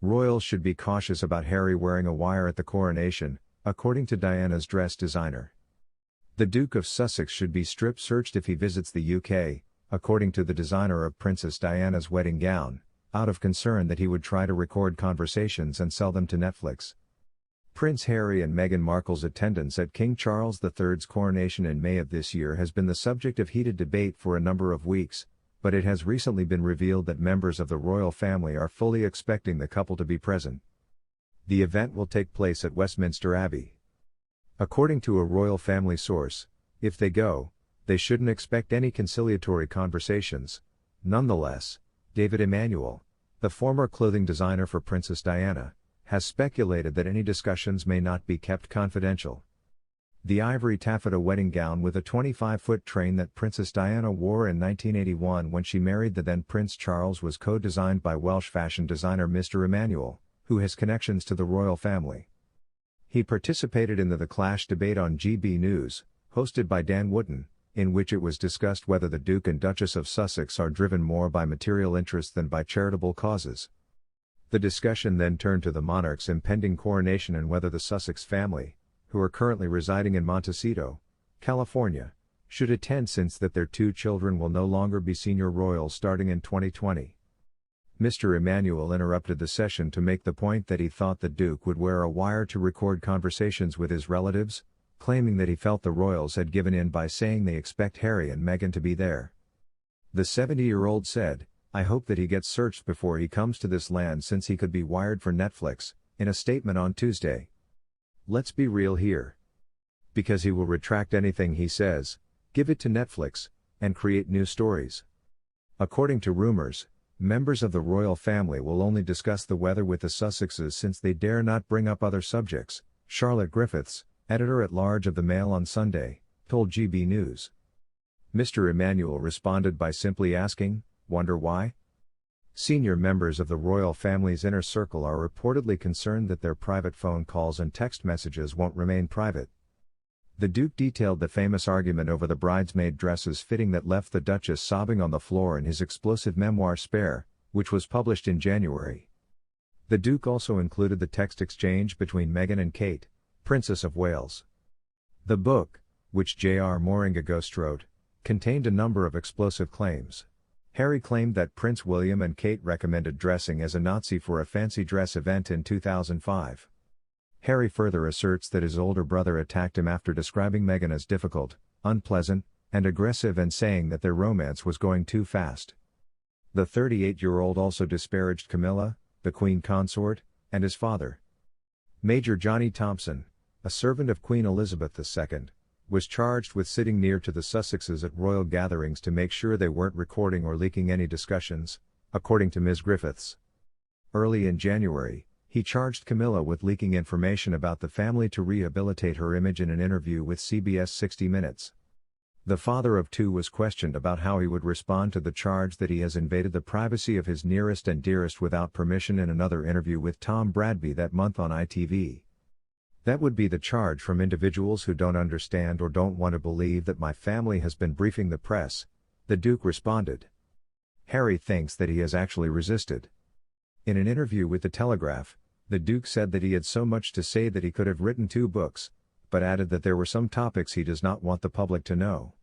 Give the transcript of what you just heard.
Royals should be cautious about Harry wearing a wire at the coronation, according to Diana's dress designer. The Duke of Sussex should be strip-searched if he visits the UK, according to the designer of Princess Diana's wedding gown, out of concern that he would try to record conversations and sell them to Netflix. Prince Harry and Meghan Markle's attendance at King Charles III's coronation in May of this year has been the subject of heated debate for a number of weeks, but it has recently been revealed that members of the royal family are fully expecting the couple to be present. The event will take place at Westminster Abbey. According to a royal family source, if they go, they shouldn't expect any conciliatory conversations. Nonetheless, David Emanuel, the former clothing designer for Princess Diana, has speculated that any discussions may not be kept confidential. The ivory taffeta wedding gown with a 25-foot train that Princess Diana wore in 1981 when she married the then Prince Charles was co-designed by Welsh fashion designer Mr. Emanuel, who has connections to the royal family. He participated in the Clash debate on GBNews, hosted by Dan Wootton, in which it was discussed whether the Duke and Duchess of Sussex are driven more by material interests than by charitable causes. The discussion then turned to the monarch's impending coronation and whether the Sussex family, who are currently residing in Montecito, California, should attend since that their two children will no longer be senior royals starting in 2020. Mr. Emanuel interrupted the session to make the point that he thought the Duke would wear a wire to record conversations with his relatives, claiming that he felt the royals had given in by saying they expect Harry and Meghan to be there. The 70-year-old said, "I hope that he gets searched before he comes to this land since he could be wired for Netflix," in a statement on Tuesday. "Let's be real here. Because he will retract anything he says, give it to Netflix, and create new stories." According to rumors, members of the royal family will only discuss the weather with the Sussexes since they dare not bring up other subjects, Charlotte Griffiths, editor-at-large of the Mail on Sunday, told GB News. Mr. Emanuel responded by simply asking, "Wonder why?" Senior members of the royal family's inner circle are reportedly concerned that their private phone calls and text messages won't remain private. The Duke detailed the famous argument over the bridesmaid dresses fitting that left the Duchess sobbing on the floor in his explosive memoir Spare, which was published in January. The Duke also included the text exchange between Meghan and Kate, Princess of Wales. The book, which J.R. Moringa ghostwrote, contained a number of explosive claims. Harry claimed that Prince William and Kate recommended dressing as a Nazi for a fancy dress event in 2005. Harry further asserts that his older brother attacked him after describing Meghan as difficult, unpleasant, and aggressive and saying that their romance was going too fast. The 38-year-old also disparaged Camilla, the Queen consort, and his father. Major Johnny Thompson, a servant of Queen Elizabeth II, was charged with sitting near to the Sussexes at royal gatherings to make sure they weren't recording or leaking any discussions, according to Ms. Griffiths. Early in January, he charged Camilla with leaking information about the family to rehabilitate her image in an interview with CBS 60 Minutes. The father of two was questioned about how he would respond to the charge that he has invaded the privacy of his nearest and dearest without permission in another interview with Tom Bradby that month on ITV. "That would be the charge from individuals who don't understand or don't want to believe that my family has been briefing the press," the Duke responded. Harry thinks that he has actually resisted. In an interview with The Telegraph, the Duke said that he had so much to say that he could have written 2 books, but added that there were some topics he does not want the public to know.